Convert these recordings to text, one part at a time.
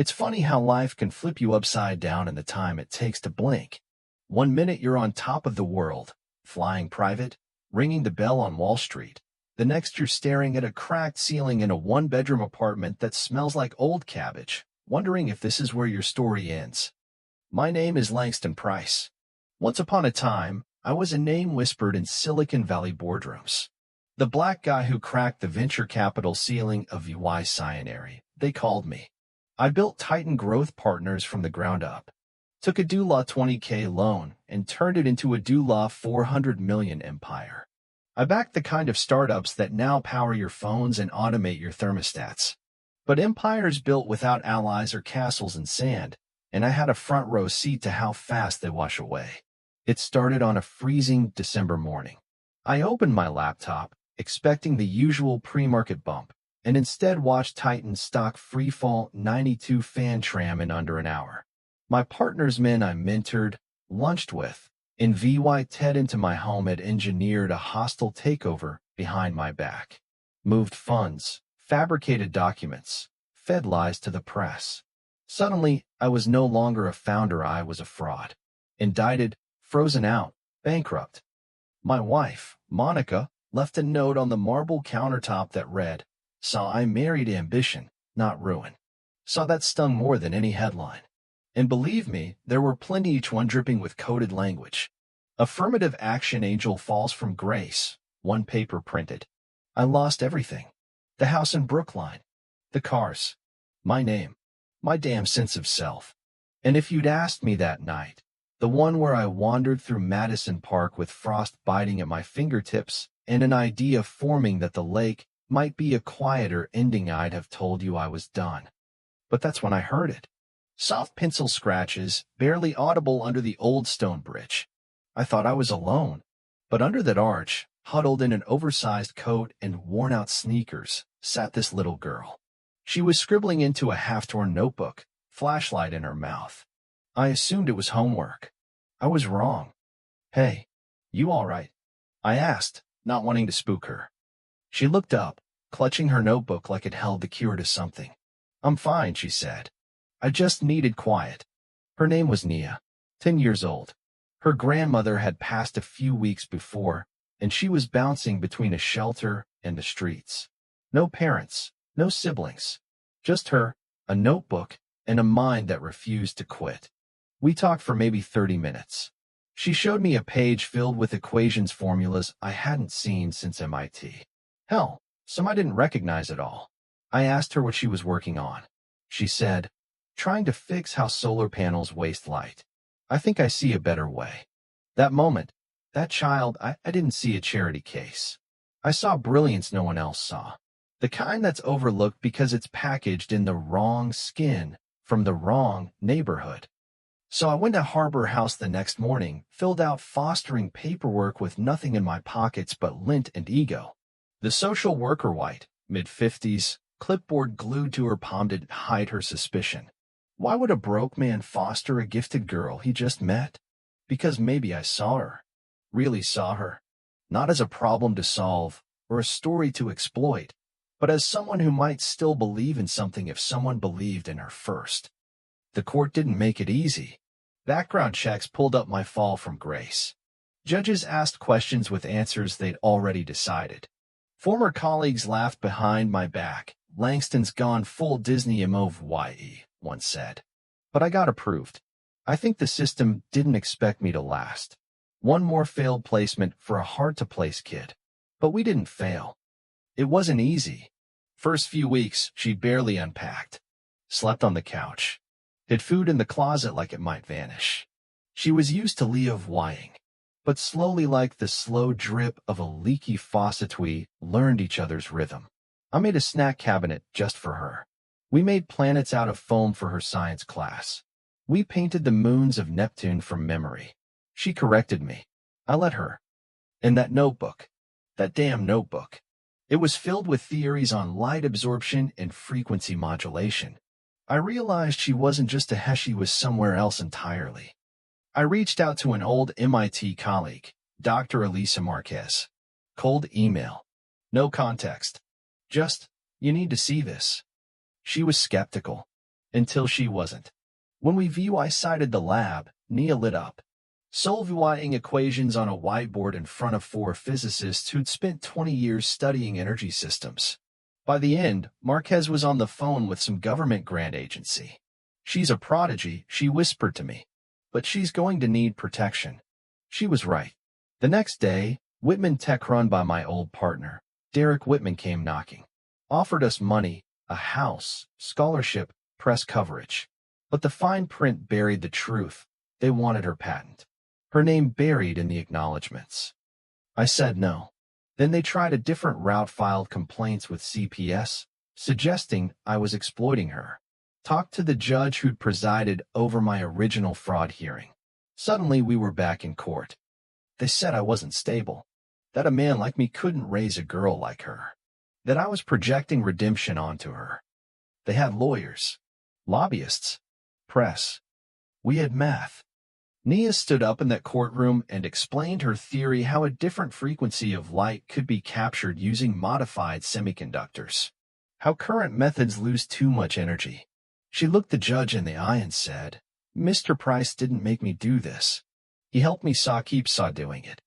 It's funny how life can flip you upside down in the time it takes to blink. One minute you're on top of the world, flying private, ringing the bell on Wall Street. The next you're staring at a cracked ceiling in a one-bedroom apartment that smells like old cabbage, wondering if this is where your story ends. My name is Langston Price. Once upon a time, I was a name whispered in Silicon Valley boardrooms. The black guy who cracked the venture capital ceiling of VY Cyanary, they called me. I built Titan Growth Partners from the ground up. Took a doula $20K loan and turned it into a doula $400 million empire. I backed the kind of startups that now power your phones and automate your thermostats. But empires built without allies or castles in sand, and I had a front row seat to how fast they wash away. It started on a freezing December morning. I opened my laptop, expecting the usual pre-market bump, and instead watched Titan's stock freefall 92 fan tram in under an hour. My partner's men I mentored, lunched with, in VY TED into my home had engineered a hostile takeover behind my back. Moved funds, fabricated documents, fed lies to the press. Suddenly, I was no longer a founder, I was a fraud. Indicted, frozen out, bankrupt. My wife, Monica, left a note on the marble countertop that read, "Saw I married ambition, not ruin." Saw that stung more than any headline. And believe me, there were plenty, each one dripping with coded language. Affirmative action angel falls from grace, one paper printed. I lost everything. The house in Brookline. The cars. My name. My damn sense of self. And if you'd asked me that night, the one where I wandered through Madison Park with frost biting at my fingertips and an idea forming that the lake might be a quieter ending, I'd have told you I was done. But that's when I heard it. Soft pencil scratches, barely audible under the old stone bridge. I thought I was alone. But under that arch, huddled in an oversized coat and worn-out sneakers, sat this little girl. She was scribbling into a half-torn notebook, flashlight in her mouth. I assumed it was homework. I was wrong. "Hey, you all right?" I asked, not wanting to spook her. She looked up, clutching her notebook like it held the cure to something. "I'm fine," she said. "I just needed quiet." Her name was Nia, 10 years old. Her grandmother had passed a few weeks before, and she was bouncing between a shelter and the streets. No parents, no siblings. Just her, a notebook, and a mind that refused to quit. We talked for maybe 30 minutes. She showed me a page filled with equations formulas I hadn't seen since MIT. Hell, some I didn't recognize at all. I asked her what she was working on. She said, "Trying to fix how solar panels waste light. I think I see a better way." That moment, that child, I didn't see a charity case. I saw brilliance no one else saw. The kind that's overlooked because it's packaged in the wrong skin from the wrong neighborhood. So I went to Harbor House the next morning, filled out fostering paperwork with nothing in my pockets but lint and ego. The social worker, white, mid-50s, clipboard glued to her palm to hide her suspicion. Why would a broke man foster a gifted girl he just met? Because maybe I saw her. Really saw her. Not as a problem to solve or a story to exploit, but as someone who might still believe in something if someone believed in her first. The court didn't make it easy. Background checks pulled up my fall from grace. Judges asked questions with answers they'd already decided. Former colleagues laughed behind my back. "Langston's gone full Disney MOVYE," one said. But I got approved. I think the system didn't expect me to last. One more failed placement for a hard-to-place kid. But we didn't fail. It wasn't easy. First few weeks, she barely unpacked. Slept on the couch. Hid food in the closet like it might vanish. She was used to lying. But slowly, like the slow drip of a leaky faucet, we learned each other's rhythm. I made a snack cabinet just for her. We made planets out of foam for her science class. We painted the moons of Neptune from memory. She corrected me. I let her. And that notebook. That damn notebook. It was filled with theories on light absorption and frequency modulation. I realized she wasn't just a he, she was somewhere else entirely. I reached out to an old MIT colleague, Dr. Elisa Marquez. Cold email. No context. Just, "You need to see this." She was skeptical. Until she wasn't. When we VY sighted the lab, Nia lit up, solving equations on a whiteboard in front of four physicists who'd spent 20 years studying energy systems. By the end, Marquez was on the phone with some government grant agency. "She's a prodigy," she whispered to me. "But she's going to need protection." She was right. The next day, Whitman Tech, run by my old partner, Derek Whitman, came knocking. Offered us money, a house, scholarship, press coverage. But the fine print buried the truth. They wanted her patent. Her name buried in the acknowledgments. I said no. Then they tried a different route, filed complaints with CPS, suggesting I was exploiting her. Talked to the judge who'd presided over my original fraud hearing. Suddenly we were back in court. They said I wasn't stable, that a man like me couldn't raise a girl like her, that I was projecting redemption onto her. They had lawyers, lobbyists, press. We had math. Nia stood up in that courtroom and explained her theory, how a different frequency of light could be captured using modified semiconductors, how current methods lose too much energy. She looked the judge in the eye and said, "Mr. Price didn't make me do this. He helped me keep doing it."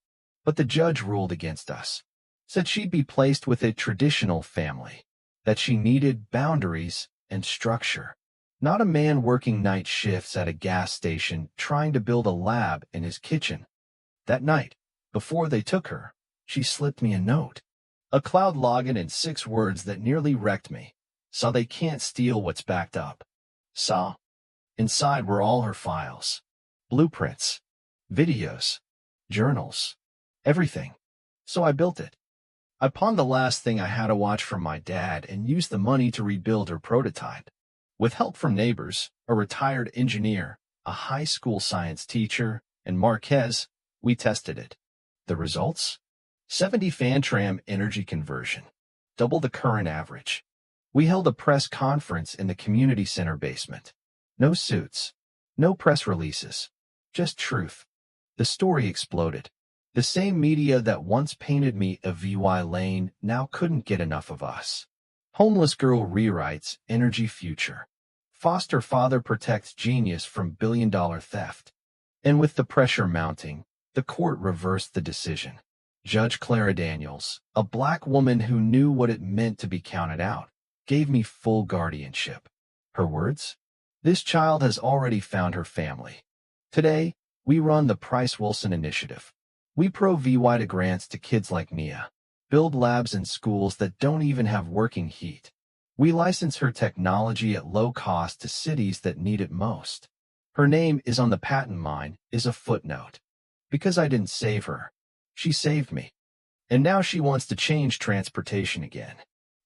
But the judge ruled against us, said she'd be placed with a traditional family, that she needed boundaries and structure. Not a man working night shifts at a gas station trying to build a lab in his kitchen. That night, before they took her, she slipped me a note. A cloud login and 6 words that nearly wrecked me. "Saw they can't steal what's backed up." Saw. Inside were all her files. Blueprints. Videos. Journals. Everything. So I built it. I pawned the last thing I had to watch from my dad and used the money to rebuild her prototype. With help from neighbors, a retired engineer, a high school science teacher, and Marquez, we tested it. The results? 70 fan-tram energy conversion. Double the current average. We held a press conference in the community center basement. No suits. No press releases. Just truth. The story exploded. The same media that once painted me a VY lane now couldn't get enough of us. Homeless girl rewrites energy future. Foster father protects genius from billion-dollar theft. And with the pressure mounting, the court reversed the decision. Judge Clara Daniels, a black woman who knew what it meant to be counted out, gave me full guardianship. Her words? "This child has already found her family." Today, we run the Price Wilson Initiative. We VY to grants to kids like Nia. Build labs in schools that don't even have working heat. We license her technology at low cost to cities that need it most. Her name is on the patent. Mine is a footnote. Because I didn't save her. She saved me. And now she wants to change transportation again.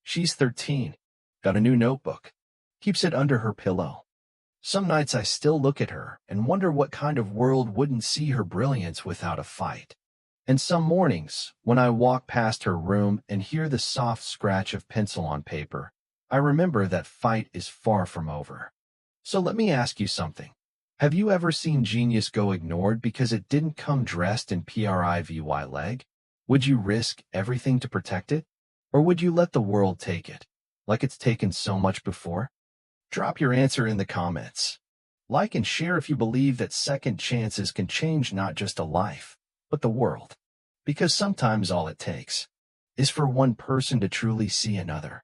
She's 13. Got a new notebook. Keeps it under her pillow. Some nights I still look at her and wonder what kind of world wouldn't see her brilliance without a fight. And some mornings, when I walk past her room and hear the soft scratch of pencil on paper, I remember that fight is far from over. So let me ask you something. Have you ever seen genius go ignored because it didn't come dressed in PRIVY leg? Would you risk everything to protect it? Or would you let the world take it, like it's taken so much before? Drop your answer in the comments. Like and share if you believe that second chances can change not just a life, but the world. Because sometimes all it takes is for one person to truly see another.